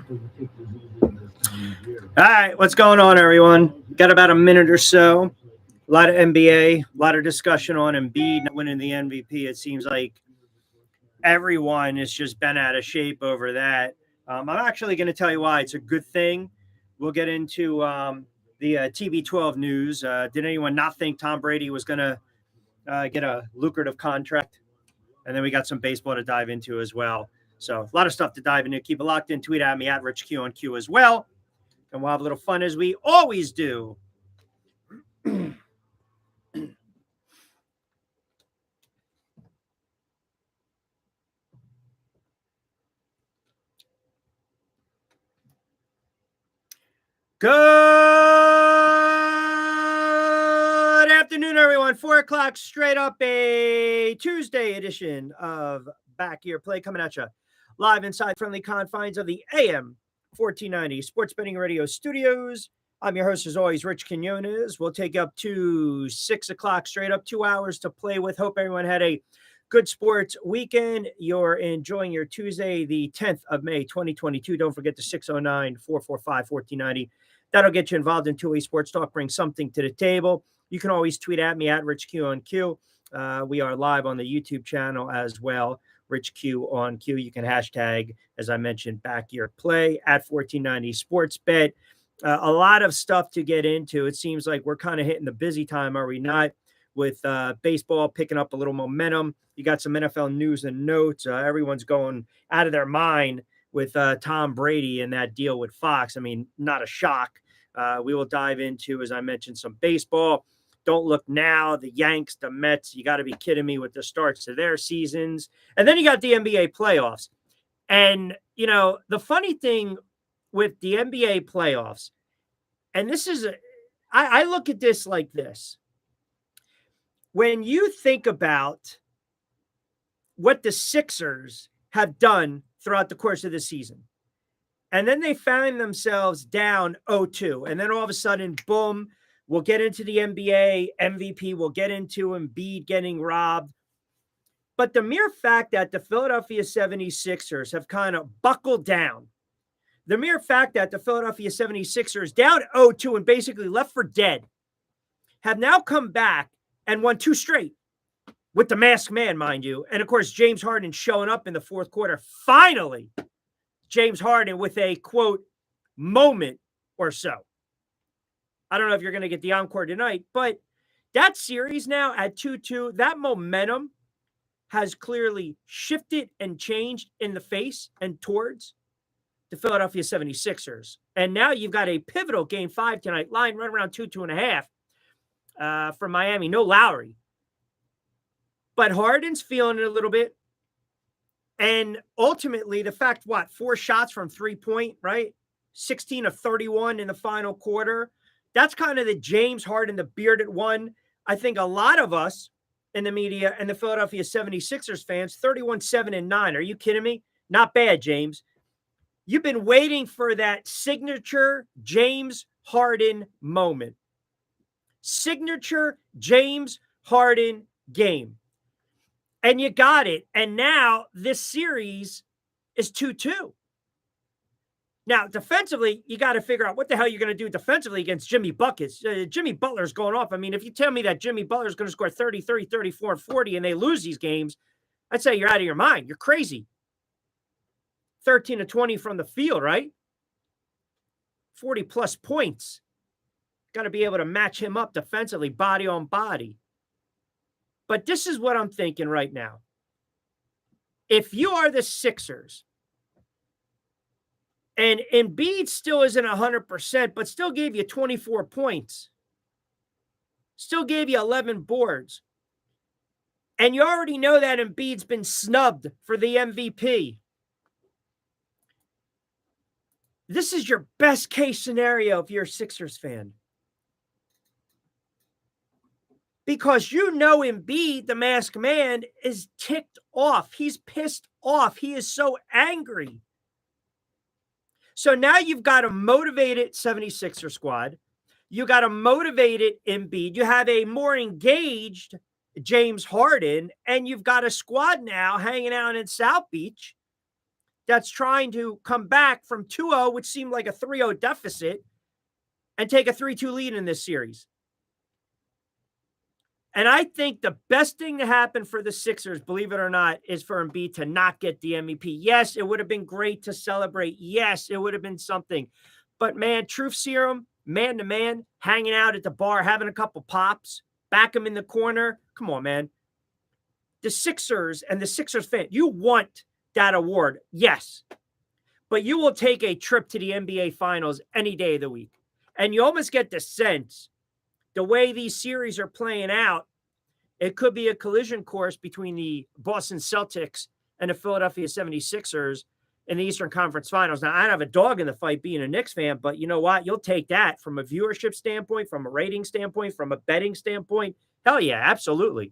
All right, what's going on, everyone? Got about a minute or so. A lot of NBA, a lot of discussion on Embiid not winning the MVP. It seems like everyone has just been out of shape over that. I'm actually going to tell you why. It's a good thing. We'll get into the TB12 news. Did anyone not think Tom Brady was going to get a lucrative contract? And then we got some baseball to dive into as well. So a lot of stuff to dive into. Keep it locked in. Tweet at me at RichQ on Q as well. And we'll have a little fun as we always do. Good afternoon, everyone. 4 o'clock straight up, a Tuesday edition of Back Your Play coming at you live inside friendly confines of the AM 1490 Sports Betting Radio studios. I'm your host, as always, Rich Quinones. We'll take up to 6 o'clock straight up, 2 hours to play with. Hope everyone had a good sports weekend. You're enjoying your Tuesday, the 10th of May, 2022. Don't forget the 609-445-1490. That'll get you involved in two-way sports talk. Bring something to the table. You can always tweet at me at RichQ on Q. We are live on the YouTube channel as well. RichQ on Q. You can hashtag, as I mentioned, Back Your Play at 1490 Sports Bet. A lot of stuff to get into. It seems like we're kind of hitting the busy time, are we not? With baseball picking up a little momentum. You got some NFL news and notes. Everyone's going out of their mind with Tom Brady and that deal with Fox. I mean, not a shock. We will dive into, as I mentioned, some baseball. Don't look now. The Yanks, the Mets, you got to be kidding me with the starts to their seasons. And then you got the NBA playoffs. And, you know, the funny thing with the NBA playoffs, and this is, I look at this like this. When you think about what the Sixers have done throughout the course of the season, and then they find themselves down 0-2, and then all of a sudden, boom, we'll get into the NBA MVP, we'll get into Embiid getting robbed. But the mere fact that the Philadelphia 76ers have kind of buckled down, the mere fact that the Philadelphia 76ers down 0-2 and basically left for dead, have now come back and won 2 straight with the masked man, mind you. And, of course, James Harden showing up in the fourth quarter. Finally, James Harden with a, quote, moment or so. I don't know if you're going to get the encore tonight, but that series now at 2-2, that momentum has clearly shifted and changed in the face and towards the Philadelphia 76ers. And now you've got a pivotal Game 5 tonight. Line run around 2.5. From Miami. No Lowry. But Harden's feeling it a little bit. And ultimately, the fact, 4 shots from 3-point, right? 16 of 31 in the final quarter. That's kind of the James Harden, the bearded one. I think a lot of us in the media and the Philadelphia 76ers fans, 31-7-9. Are you kidding me? Not bad, James. You've been waiting for that signature James Harden moment. Signature James Harden game. And you got it. And now this series is 2-2. Now, defensively, you got to figure out what the hell you're going to do defensively against Jimmy Buckets. Jimmy Butler's going off. I mean, if you tell me that Jimmy Butler's going to score 30, 30, 34, and 40, and they lose these games, I'd say you're out of your mind. You're crazy. 13 to 20 from the field, right? 40-plus points. Got to be able to match him up defensively, body on body. But this is what I'm thinking right now. If you are the Sixers, and Embiid still isn't 100%, but still gave you 24 points, still gave you 11 boards, and you already know that Embiid's been snubbed for the MVP, this is your best case scenario if you're a Sixers fan. Because you know Embiid, the masked man, is ticked off. He's pissed off. He is so angry. So now you've got a motivated 76er squad. You got a motivated Embiid. You have a more engaged James Harden. And you've got a squad now hanging out in South Beach that's trying to come back from 2-0, which seemed like a 3-0 deficit, and take a 3-2 lead in this series. And I think the best thing to happen for the Sixers, believe it or not, is for Embiid to not get the MVP. Yes, it would have been great to celebrate. Yes, it would have been something. But man, truth serum, man to man, hanging out at the bar, having a couple pops, back him in the corner. Come on, man. The Sixers and the Sixers fan, you want that award. Yes. But you will take a trip to the NBA Finals any day of the week. And you almost get the sense, the way these series are playing out, it could be a collision course between the Boston Celtics and the Philadelphia 76ers in the Eastern Conference Finals. Now, I don't have a dog in the fight being a Knicks fan, but you know what? You'll take that from a viewership standpoint, from a rating standpoint, from a betting standpoint. Hell yeah, absolutely.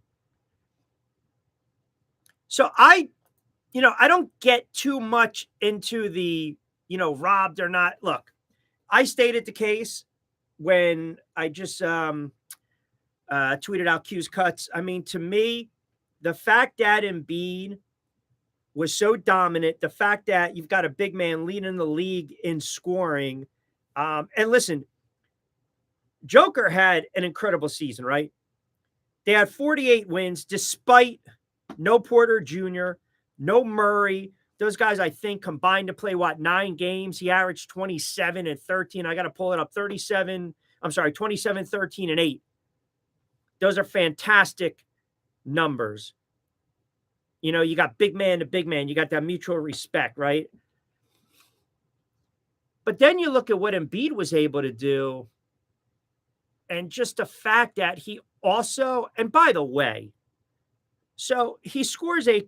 So I don't get too much into the, robbed or not. Look, I stated the case when I just tweeted out Q's cuts. I mean, to me, the fact that Embiid was so dominant, the fact that you've got a big man leading the league in scoring, and listen, Joker had an incredible season, right? They had 48 wins despite no Porter Jr., no Murray. Those guys, I think, combined to play, 9 games? He averaged 27 and 13. I got to pull it up. 27, 13, and 8. Those are fantastic numbers. You got big man to big man. You got that mutual respect, right? But then you look at what Embiid was able to do, and just the fact that he also, and by the way, so he scores a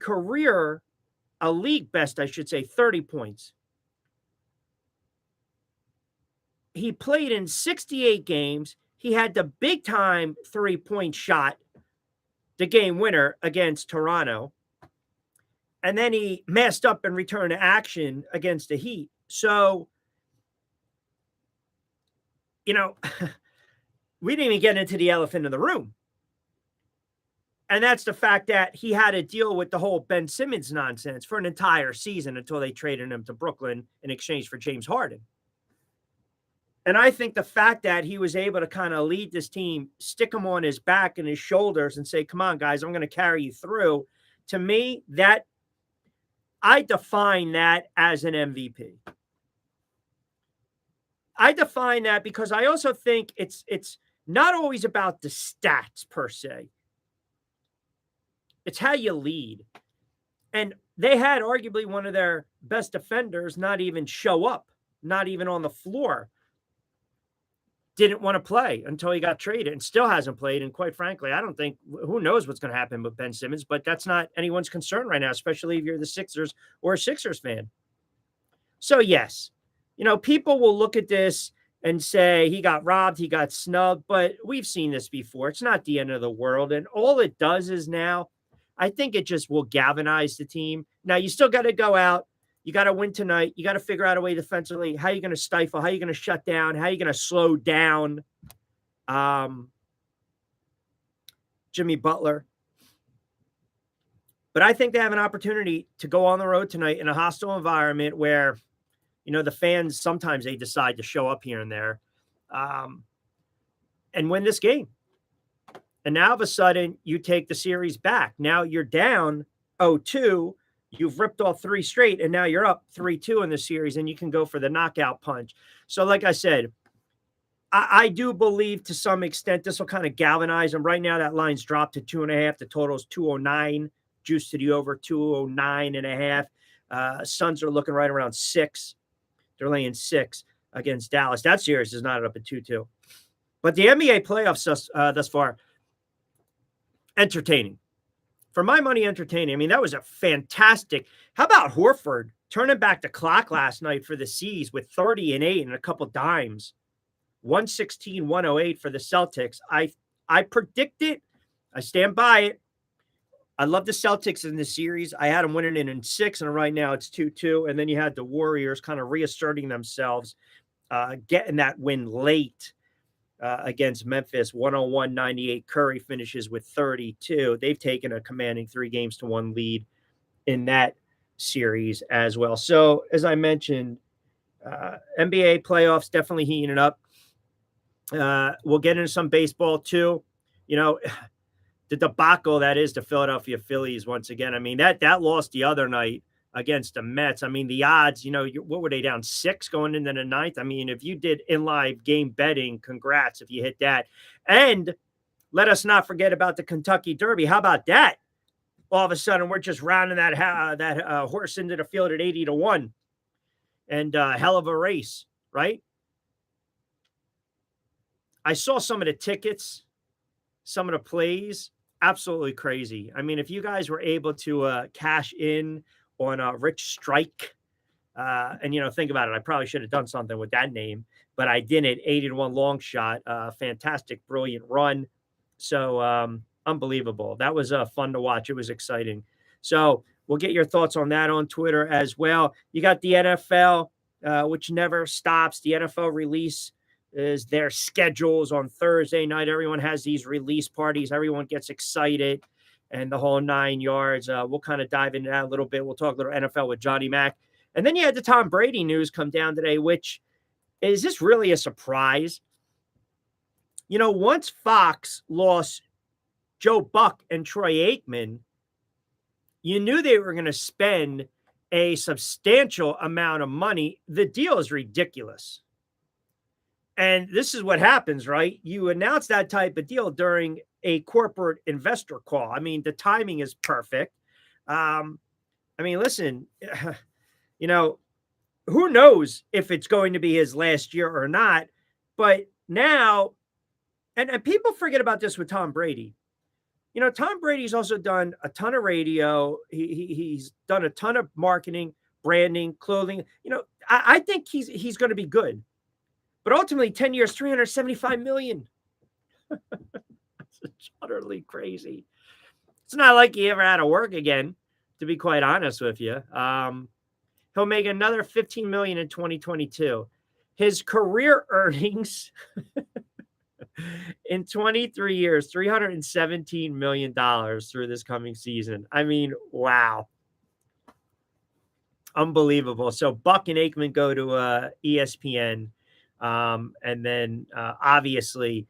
league best, I should say, 30 points. He played in 68 games. He had the big-time three-point shot, the game winner against Toronto. And then he messed up and returned to action against the Heat. So, we didn't even get into the elephant in the room. And that's the fact that he had to deal with the whole Ben Simmons nonsense for an entire season until they traded him to Brooklyn in exchange for James Harden. And I think the fact that he was able to kind of lead this team, stick him on his back and his shoulders and say, come on, guys, I'm going to carry you through. To me, that I define that as an MVP. I define that because I also think it's not always about the stats per se. It's how you lead. And they had arguably one of their best defenders not even show up, not even on the floor. Didn't want to play until he got traded and still hasn't played. And quite frankly, I don't think, who knows what's going to happen with Ben Simmons, but that's not anyone's concern right now, especially if you're the Sixers or a Sixers fan. So yes, people will look at this and say he got robbed, he got snubbed, but we've seen this before. It's not the end of the world. And all it does is now, I think it just will galvanize the team. Now, you still got to go out. You got to win tonight. You got to figure out a way defensively. How are you going to stifle? How are you going to shut down? How are you going to slow down Jimmy Butler? But I think they have an opportunity to go on the road tonight in a hostile environment where, the fans, sometimes they decide to show up here and there and win this game. And now, all of a sudden, you take the series back. Now you're down 0-2. You've ripped off 3 straight, and now you're up 3-2 in the series, and you can go for the knockout punch. So, like I said, I do believe to some extent this will kind of galvanize them. Right now, that line's dropped to 2.5. The total's 209. Juice to the over 209.5. Suns are looking right around 6. They're laying 6 against Dallas. That series is not up at 2-2. But the NBA playoffs thus far, entertaining. For my money, entertaining. I mean, that was a fantastic. How about Horford turning back the clock last night for the C's with 30 and 8 and a couple dimes? 116-108 for the Celtics. I predict it. I stand by it. I love the Celtics in this series. I had them winning it in 6, and right now it's 2-2. And then you had the Warriors kind of reasserting themselves, getting that win late. Against Memphis, 101-98. Curry finishes with 32. They've taken a commanding 3-1 lead in that series as well. So, as I mentioned, NBA playoffs definitely heating it up. We'll get into some baseball too. You know, the debacle that is the Philadelphia Phillies once again. I mean, that lost the other night against the Mets. I mean, the odds, what were they down 6 going into the ninth? I mean, if you did in live game betting, congrats if you hit that. And let us not forget about the Kentucky Derby. How about that? All of a sudden, we're just rounding that horse into the field at 80-1, and hell of a race, right? I saw some of the tickets, some of the plays, absolutely crazy. I mean, if you guys were able to cash in on Rich Strike, and think about it, I probably should have done something with that name, but I didn't. 80-1 long shot, fantastic, brilliant run. So unbelievable. That was fun to watch. It was exciting. So we'll get your thoughts on that on Twitter as well. You got the NFL, which never stops. The NFL release is their schedules on Thursday night. Everyone has these release parties. Everyone gets excited and the whole 9 yards. We'll kind of dive into that a little bit. We'll talk a little NFL with Johnny Mack. And then you had the Tom Brady news come down today, which is this really a surprise? Once Fox lost Joe Buck and Troy Aikman, you knew they were going to spend a substantial amount of money. The deal is ridiculous. And this is what happens, right? You announce that type of deal during a corporate investor call. I mean, the timing is perfect. Listen, who knows if it's going to be his last year or not? But now, and people forget about this with Tom Brady. Tom Brady's also done a ton of radio. He's done a ton of marketing, branding, clothing. I think he's going to be good. But ultimately, 10 years, $375 million. It's utterly crazy. It's not like he ever had to work again, to be quite honest with you. He'll make another $15 million in 2022. His career earnings in 23 years, $317 million through this coming season. I mean, wow. Unbelievable. So Buck and Aikman go to ESPN. And then obviously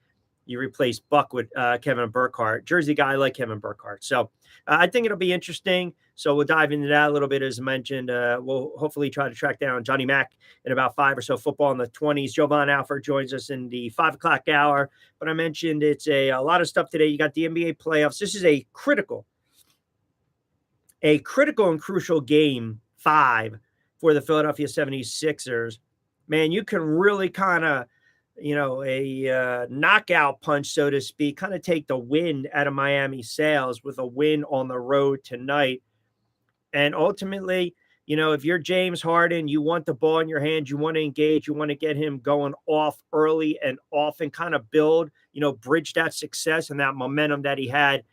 you replace Buck with Kevin Burkhardt, Jersey guy like Kevin Burkhardt. So I think it'll be interesting. So we'll dive into that a little bit. As mentioned, we'll hopefully try to track down Johnny Mack in about 5 or so football in the 20s. Jovan Alford joins us in the 5 o'clock hour. But I mentioned it's a lot of stuff today. You got the NBA playoffs. This is a critical and crucial game 5 for the Philadelphia 76ers. Man, you can really kind of, a knockout punch, so to speak, kind of take the wind out of Miami sails with a win on the road tonight. And ultimately, if you're James Harden, you want the ball in your hands, you want to engage, you want to get him going off early and often kind of build, bridge that success and that momentum that he had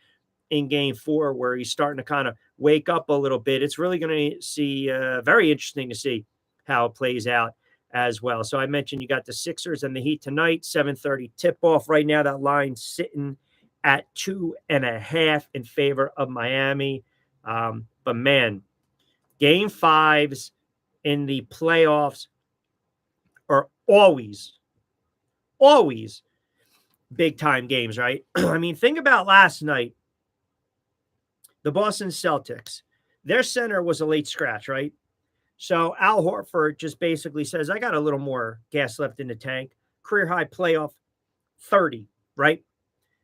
in game 4, where he's starting to kind of wake up a little bit. It's really going to see very interesting to see how it plays out as well. So I mentioned you got the Sixers and the Heat tonight, 7:30 tip-off. Right now, that line's sitting at 2.5 in favor of Miami. But man, game 5s in the playoffs are always big-time games, right? I mean, think about last night. The Boston Celtics, their center was a late scratch, right? So Al Horford just basically says, I got a little more gas left in the tank. Career high playoff 30, right?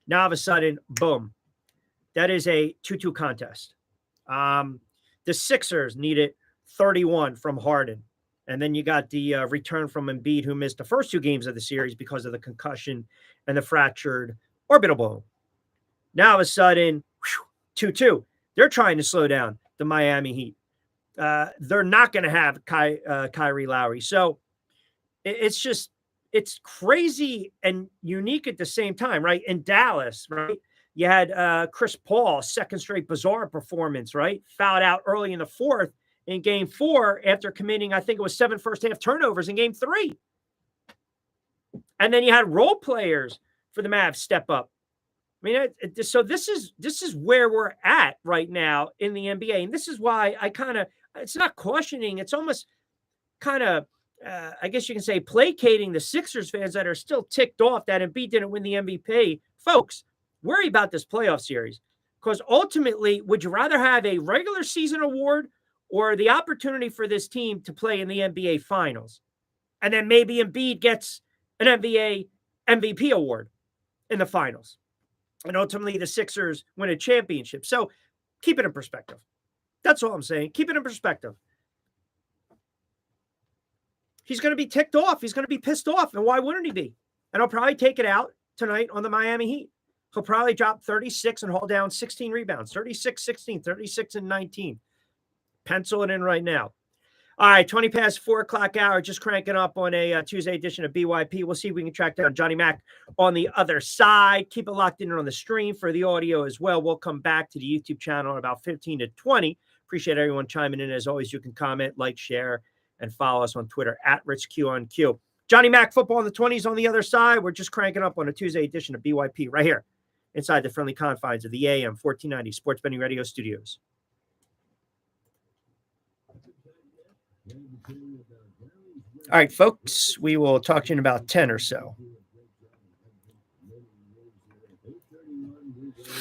Now all of a sudden, boom. That is a 2-2 contest. The Sixers needed 31 from Harden. And then you got the return from Embiid, who missed the first 2 games of the series because of the concussion and the fractured orbital bone. Now all of a sudden, 2-2. They're trying to slow down the Miami Heat. They're not going to have Kyrie Lowry. So it's crazy and unique at the same time, right? In Dallas, right? You had Chris Paul, second straight bizarre performance, right? Fouled out early in the 4th in game 4 after committing, I think it was 7 first-half turnovers in game 3. And then you had role players for the Mavs step up. I mean, so this is where we're at right now in the NBA. And this is why it's not cautioning. It's almost kind of, I guess you can say, placating the Sixers fans that are still ticked off that Embiid didn't win the MVP. Folks, worry about this playoff series, because ultimately, would you rather have a regular season award or the opportunity for this team to play in the NBA Finals? And then maybe Embiid gets an NBA MVP award in the finals. And ultimately, the Sixers win a championship. So keep it in perspective. That's all I'm saying. Keep it in perspective. He's going to be ticked off. He's going to be pissed off. And why wouldn't he be? And he'll probably take it out tonight on the Miami Heat. He'll probably drop 36 and haul down 16 rebounds, 36, 16, 36, and 19. Pencil it in right now. All right, 20 past 4 o'clock hour, just cranking up on a Tuesday edition of BYP. We'll see if we can track down Johnny Mac on the other side. Keep it locked in on the stream for the audio as well. We'll come back to the YouTube channel in about 15 to 20. Appreciate everyone chiming in. As always, you can comment, like, share, and follow us on Twitter at RichQ. Johnny Mac, football in the 20s on the other side. We're just cranking up on a Tuesday edition of BYP right here inside the friendly confines of the AM 1490 Sports Betting Radio Studios. All right, folks, we will talk to you in about 10 or so.